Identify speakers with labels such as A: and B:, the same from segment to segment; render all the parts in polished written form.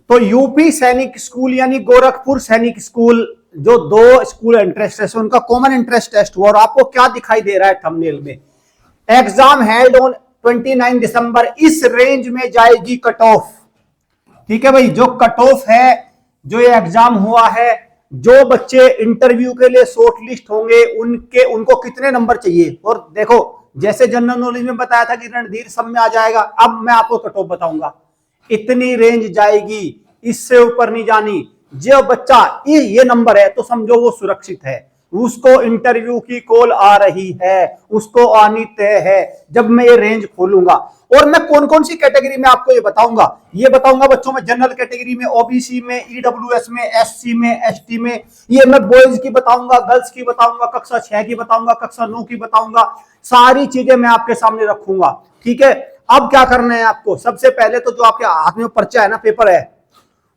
A: तो यूपी सैनिक स्कूल यानी गोरखपुर सैनिक स्कूल, जो दो स्कूल इंटरेस्ट है उनका कॉमन इंटरेस्ट टेस्ट हुआ। और आपको क्या दिखाई दे रहा है थंबनेल में, एग्जाम हेल्ड ऑन 29 दिसंबर, इस रेंज में जाएगी कट ऑफ। ठीक है भाई, जो कट ऑफ है, जो ये एग्जाम हुआ है, जो बच्चे इंटरव्यू के लिए शॉर्ट लिस्ट होंगे उनको कितने नंबर चाहिए। और देखो, जैसे जनरल नॉलेज में बताया था कि रणधीर सब में आ जाएगा, अब मैं आपको कट ऑफ बताऊंगा। इतनी रेंज जाएगी, इससे ऊपर नहीं जानी। जो बच्चा ये नंबर है तो समझो वो सुरक्षित है, उसको इंटरव्यू की कॉल आ रही है, उसको आनी तय है जब मैं ये रेंज खोलूंगा। और मैं कौन कौन सी कैटेगरी में आपको ये बताऊंगा बच्चों में, जनरल कैटेगरी में, ओबीसी में, ईडब्ल्यूएस में, एससी में, एसटी में, ये मैं बॉयज की बताऊंगा, गर्ल्स की बताऊंगा, कक्षा 6 की बताऊंगा, कक्षा 9 की बताऊंगा, सारी चीजें मैं आपके सामने रखूंगा। ठीक है, अब क्या करना है आपको, सबसे पहले तो जो आपके हाथ में पर्चा है ना, पेपर है,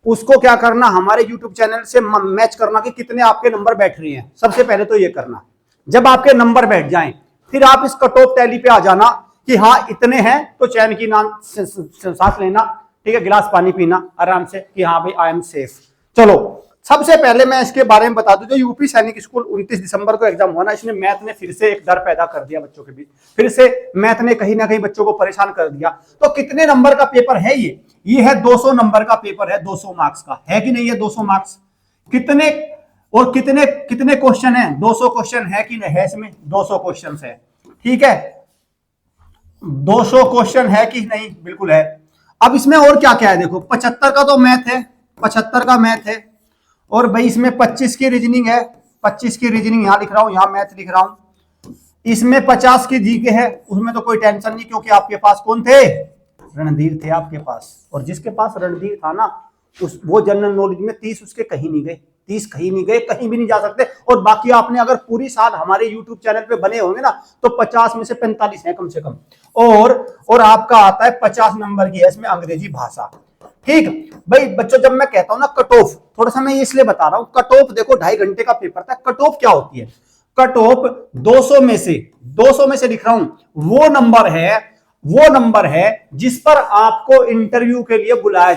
A: उसको क्या करना, हमारे YouTube चैनल से मैच करना कि कितने आपके नंबर बैठ रहे हैं। सबसे पहले तो ये करना, जब आपके नंबर बैठ जाएं, फिर आप इस कट ऑफ टैली पे आ जाना कि हाँ इतने हैं, तो चैन की सांस लेना, ठीक है, गिलास पानी पीना आराम से कि हाँ भाई आई एम सेफ। चलो, सबसे पहले मैं इसके बारे में बता दूं, जो यूपी सैनिक स्कूल 29 दिसंबर को एग्जाम हुआ ना, इसने मैथ ने फिर से एक डर पैदा कर दिया बच्चों के बीच, फिर से मैथ ने कहीं ना कहीं बच्चों को परेशान कर दिया। तो कितने नंबर का पेपर है ये है 200 नंबर का पेपर है, 200 मार्क्स का है कि नहीं है 200 मार्क्स। कितने और कितने कितने क्वेश्चन है, 200 क्वेश्चन है कि नहीं है, इसमें 200 क्वेश्चन है। ठीक है, 200 क्वेश्चन है कि नहीं, बिल्कुल है। अब इसमें और क्या क्या है, देखो 75 का तो मैथ है, 75 का मैथ है, और भाई इसमें 25 की रीजनिंग है, 25 की रीजनिंग यहां लिख रहा हूं, यहां मैथ लिख रहा हूं। इसमें 50 की जीके है, उसमें तो कोई टेंशन नहीं, क्योंकि आपके पास कौन थे, रणधीर थे आपके पास। और जिसके पास रणधीर था ना, वो जनरल नॉलेज में 30 उसके कहीं नहीं गए, 30 कहीं नहीं गए, कहीं भी नहीं जा सकते। और बाकी आपने अगर पूरी साल हमारे यूट्यूब चैनल पे बने होंगे ना, तो 50 में से 45 है कम से कम। और आपका आता है 50 नंबर की है इसमें अंग्रेजी भाषा। ठीक भाई बच्चों, जब मैं कहता हूं ना कट ऑफ, थोड़ा सा मैं इसलिए बता रहा हूं, कट ऑफ देखो 2.5 घंटे का पेपर था। कट ऑफ क्या होती है, कट ऑफ 200 में से लिख रहा हूं, वो नंबर है जिस पर आपको इंटरव्यू के लिए बुलाया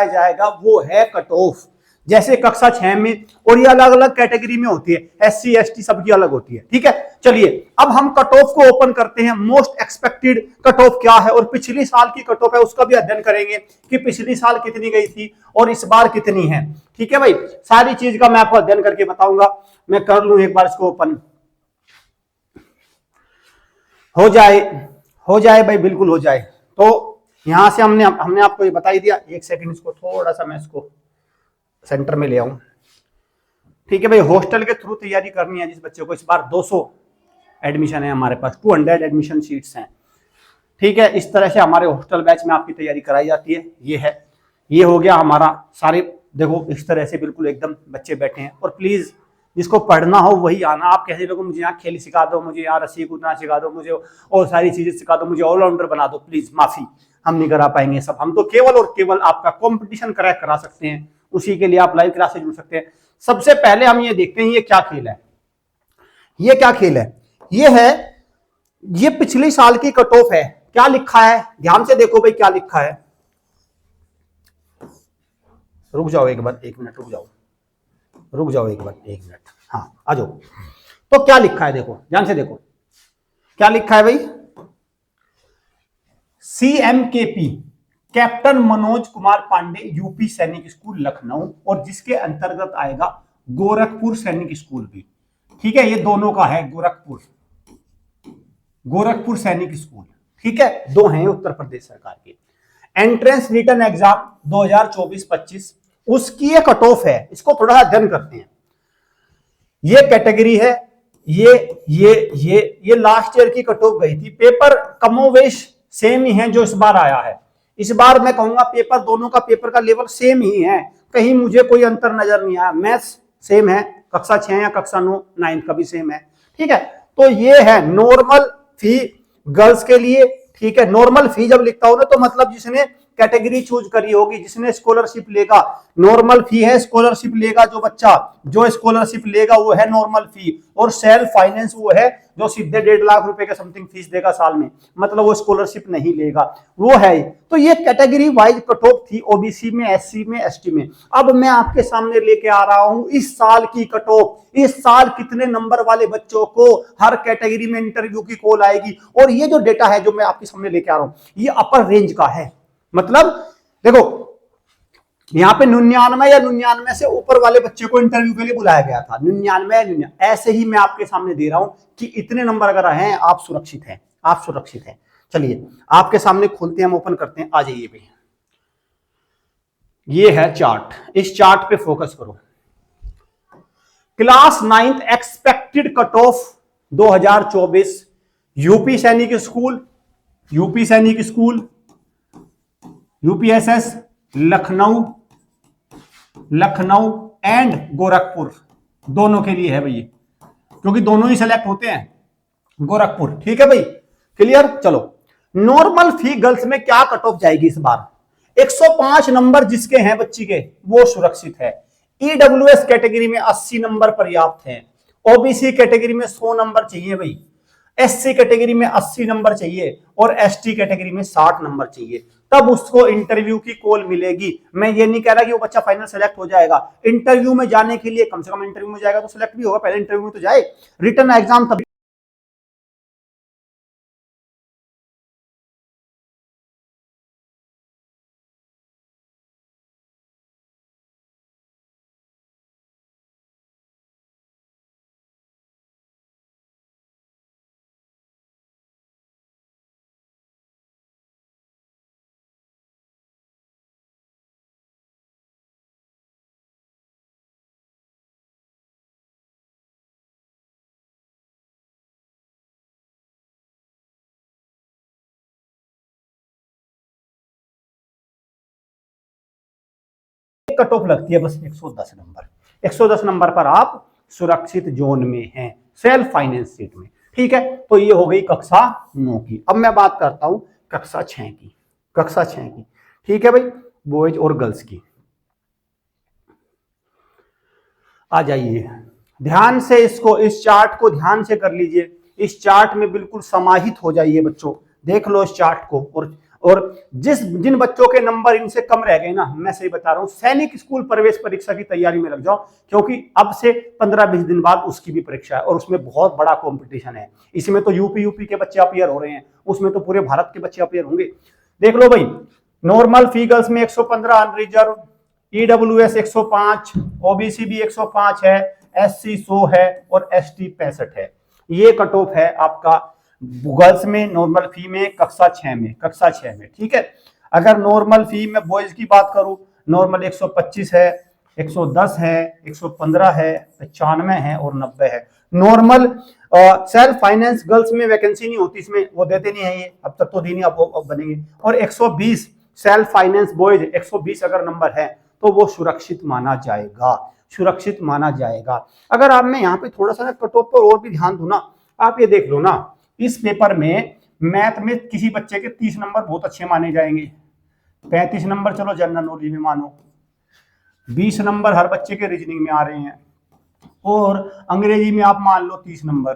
A: जाएगा, वो है कट ऑफ। जैसे कक्षा 6 में, और ये अलग अलग कैटेगरी में होती है, एससी एसटी सबकी अलग होती है। ठीक है, चलिए अब हम कट ऑफ को ओपन करते हैं, मोस्ट एक्सपेक्टेड कट ऑफ क्या है, और पिछली साल की कट ऑफ है उसका भी अध्ययन करेंगे कि पिछली साल कितनी गई थी और इस बार कितनी है। ठीक है भाई, सारी चीज का मैं आपको अध्ययन करके बताऊंगा। मैं कर लूं एक बार इसको ओपन, हो जाए भाई, बिल्कुल हो जाए। तो यहां से हमने आपको ये बता ही दिया। एक सेकंड, इसको थोड़ा सा मैं इसको सेंटर में ले आऊं। ठीक है भाई, हॉस्टल के थ्रू तैयारी करनी है जिस बच्चे को, इस बार 200 एडमिशन है हमारे पास, 200 एडमिशन सीट्स हैं। ठीक है, इस तरह से हमारे हॉस्टल बैच में आपकी तैयारी कराई जाती है। ये हो गया हमारा सारे, देखो इस तरह से बिल्कुल एकदम बच्चे बैठे हैं। और प्लीज जिसको पढ़ना हो वही आना। आप कहते लोगों मुझे यहाँ खेल सिखा दो, मुझे यहाँ रस्सी कूदना सिखा दो, मुझे और सारी चीजें सिखा दो, मुझे ऑलराउंडर बना दो, प्लीज माफी, हम नहीं करा पाएंगे सब। हम तो केवल और केवल आपका कंपटीशन क्रैक करा सकते हैं, उसी के लिए आप लाइव क्लास से जुड़ सकते हैं। सबसे पहले हम ये देखते हैं ये क्या खेल है, ये पिछली साल की कट ऑफ है। क्या लिखा है, ध्यान से देखो भाई क्या लिखा है। रुक जाओ एक मिनट, एक मिनट, हाँ आ जाओ। तो क्या लिखा है, देखो ध्यान से देखो क्या लिखा है भाई, CMKP captain Manoj Kumar Pandey police Sainik school Lucknow, और जिसके अंतर्गत आएगा गोरखपुर सैनिक स्कूल भी। ठीक है, ये दोनों का है, गोरखपुर सैनिक स्कूल। ठीक है, दो हैं उत्तर प्रदेश सरकार के। एंट्रेंस रिटन एग्जाम 2024-25 उसकी ये कट ऑफ है, इसको थोड़ा सा अध्ययन करते हैं। ये कैटेगरी है, ये लास्ट ईयर की कट ऑफ गई थी। पेपर कमोवेश सेम ही है जो इस बार आया है। इस बार मैं कहूंगा पेपर, दोनों का पेपर का लेवल सेम ही है, कहीं मुझे कोई अंतर नजर नहीं आया। मैथ्स सेम है, कक्षा 6 या कक्षा 9 9 का भी सेम है। ठीक है, तो ये है नॉर्मल फी गर्ल्स के लिए। ठीक है, नॉर्मल फी जब लिखता हूं ना, तो मतलब जिसने कैटेगरी चूज करी होगी जिसने स्कॉलरशिप लेगा। नॉर्मल फी है, स्कॉलरशिप लेगा जो बच्चा, जो स्कॉलरशिप लेगा वो है नॉर्मल फी, और सेल्फ फाइनेंस वो है जो सीधे 1.5 लाख रुपए के समथिंग फीस देगा साल में, मतलब वो स्कॉलरशिप नहीं लेगा, वो है। तो ये कैटेगरी वाइज कट ऑफ थी ओबीसी में, एससी में, एसटी में। अब मैं आपके सामने लेके आ रहा हूं इस साल की कट ऑफ, इस साल कितने नंबर वाले बच्चों को हर कैटेगरी में इंटरव्यू की कॉल आएगी। और ये जो डेटा है जो मैं आपके सामने लेके आ रहा हूं ये अपर रेंज का है, मतलब देखो यहां पे 99 या 99 से ऊपर वाले बच्चे को इंटरव्यू के लिए बुलाया गया था, 99 या 99, ऐसे ही मैं आपके सामने दे रहा हूं कि इतने नंबर अगर हैं आप सुरक्षित हैं, आप सुरक्षित हैं। चलिए आपके सामने खोलते हैं, हम ओपन करते हैं, आ जाइए भाई। ये है चार्ट, इस चार्ट पे फोकस करो। Class 9th expected cut off 2024 UP सैनिक स्कूल, यूपी सैनिक स्कूल, यूपीएसएस लखनऊ, लखनऊ एंड गोरखपुर, दोनों के लिए है भाई, क्योंकि दोनों ही सेलेक्ट होते हैं, गोरखपुर। ठीक है भाई, क्लियर। चलो नॉर्मल फी गर्ल्स में क्या कट ऑफ जाएगी इस बार? 105 नंबर जिसके हैं बच्ची के वो सुरक्षित है। ईडब्ल्यूएस कैटेगरी में 80 नंबर पर्याप्त हैं। ओबीसी कैटेगरी में 100 नंबर चाहिए भाई, एससी कैटेगरी में 80 नंबर चाहिए, और एसटी कैटेगरी में 60 नंबर चाहिए, तब उसको इंटरव्यू की कॉल मिलेगी। मैं ये नहीं कह रहा कि वो बच्चा फाइनल सेलेक्ट हो जाएगा, इंटरव्यू में जाने के लिए कम से कम इंटरव्यू में जाएगा तो सेलेक्ट भी होगा, पहले इंटरव्यू में तो जाए, रिटन एग्जाम तभी। कट ऑफ लगती है बस 110 नंबर, 110 नंबर पर आप सुरक्षित जोन में हैं, सेल्फ फाइनेंस सीट में। ठीक है, तो ये हो गई कक्षा 9 की। अब मैं बात करता हूं कक्षा 6 की, कक्षा 6 की। ठीक है भाई, बॉयज और गर्ल्स की। आ जाइए ध्यान से, इसको, इस चार्ट को ध्यान से कर लीजिए, इस चार्ट में बिल्कुल समाहित हो जाइए बच्चों, देख लो इस चार्ट को। और जिन बच्चों के नंबर इनसे कम रह गए ना, मैं सही बता रहा हूं, सैनिक स्कूल प्रवेश परीक्षा की तैयारी में लग जाओ, क्योंकि अब से 15-20 दिन बाद उसकी भी परीक्षा है और उसमें बहुत बड़ा कंपटीशन है। इसमें तो यूपी के बच्चे अपियर हो रहे हैं, उसमें तो पूरे भारत के बच्चे अपियर होंगे। देख लो भाई, नॉर्मल फी गर्ल्स में 115 अनरिजर्व, ईडब्ल्यूएस 105, ओबीसी भी 105 है, एससी 100 है, और एसटी 65 है। ये कट ऑफ है आपका गर्ल्स में, नॉर्मल फी में, कक्षा 6 में, कक्षा 6 में। ठीक है, अगर नॉर्मल फी में बॉयज की बात करूं, नॉर्मल 125 है, 110 है, 115 है, 95 है और 90 है। नॉर्मल सेल्फ फाइनेंस गर्ल्स में वैकेंसी नहीं होती, इसमें वो देते नहीं है, ये अब तक तो दी नहीं, अब बनेंगे। और 120 सेल्फ फाइनेंस बॉयज, 120 अगर नंबर है तो वो सुरक्षित माना जाएगा, सुरक्षित माना जाएगा। अगर आप, मैं यहाँ पे थोड़ा सा कट ऑफ पर और भी ध्यान दूं ना, आप ये देख लो ना, इस पेपर में मैथ में किसी बच्चे के 30 नंबर बहुत अच्छे माने जाएंगे, 35 नंबर चलो जनरल नॉलेज में मानो, 20 नंबर हर बच्चे के रीजनिंग में आ रहे हैं, और अंग्रेजी में आप मान लो 30 नंबर,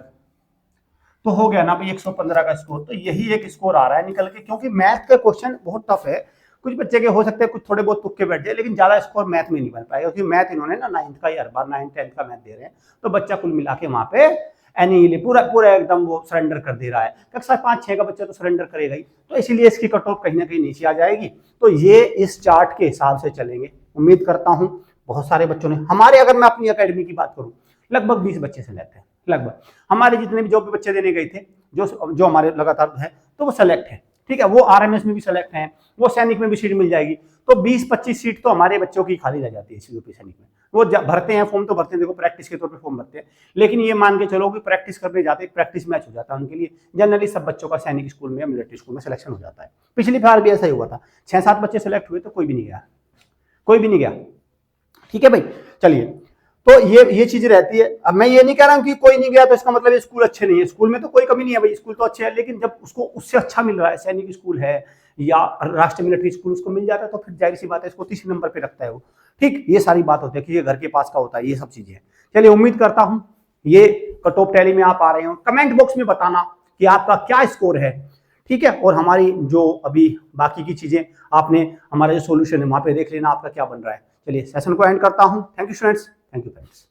A: तो हो गया ना भाई 115 का स्कोर। तो यही एक स्कोर आ रहा है निकल के, क्योंकि मैथ का क्वेश्चन बहुत टफ है। कुछ बच्चे के हो सकते हैं कुछ थोड़े बहुत तुक्के बैठ जाए, लेकिन ज्यादा स्कोर मैथ में नहीं बन पाएगा, क्योंकि मैथ इन्होंने ना 9th का ही हर बार 9th 10th का मैथ दे रहे हैं, तो बच्चा कुल मिला के वहां पे एनीली पूरा पूरा एकदम वो सरेंडर कर दे रहा है। कक्षा 5-6 का बच्चा तो सरेंडर करेगा ही, तो इसीलिए इसकी कट ऑफ कहीं ना कहीं नीचे आ जाएगी। तो ये इस चार्ट के हिसाब से चलेंगे। उम्मीद करता हूं बहुत सारे बच्चों ने, हमारे, अगर मैं अपनी अकेडमी की बात करूं, लगभग 20 बच्चे सेलेक्ट है, लगभग हमारे जितने भी जो भी बच्चे देने गए थे, जो हमारे लगातार है, तो वो सेलेक्ट है। ठीक है, वो आरएमएस में भी सेलेक्ट हैं, वो सैनिक में भी सीट मिल जाएगी। तो 20-25 सीट तो हमारे बच्चों की खाली रह जाती है यूपी सैनिक में। वो भरते हैं फॉर्म, तो भरते हैं, देखो प्रैक्टिस के तौर पे फॉर्म भरते हैं, लेकिन ये मान के चलो कि प्रैक्टिस करने जाते, प्रैक्टिस मैच हो जाता है उनके लिए। जनरली सब बच्चों का सैनिक स्कूल में या मिलिट्री स्कूल में सिलेक्शन हो जाता है। पिछली बार भी ऐसा ही हुआ था, 6-7 बच्चे सेलेक्ट हुए तो कोई भी नहीं गया, कोई भी नहीं गया। ठीक है भाई, चलिए, तो ये चीज रहती है। अब मैं ये नहीं कह रहा हूँ कि कोई नहीं गया तो इसका मतलब ये स्कूल अच्छे नहीं है, स्कूल में तो कोई कमी नहीं है भाई, स्कूल तो अच्छे है, लेकिन जब उसको उससे अच्छा मिल रहा है, सैनिक स्कूल है या राष्ट्रीय मिलिट्री स्कूल उसको मिल जाता है, तो फिर जाहिर सी बात है इसको तीसरे नंबर पे रखता है वो। ठीक, ये सारी बात होती है कि ये घर के पास का होता है, ये सब चीजें। चलिए, उम्मीद करता हूँ ये टॉप टैली में आप आ रहे हो। कमेंट बॉक्स में बताना कि आपका क्या स्कोर है, ठीक है, और हमारी जो अभी बाकी की चीजें आपने हमारा जो सोल्यूशन है वहां पे देख लेना आपका क्या बन रहा है। चलिए, सेशन को एंड करता हूं। Thank you students, thank you friends.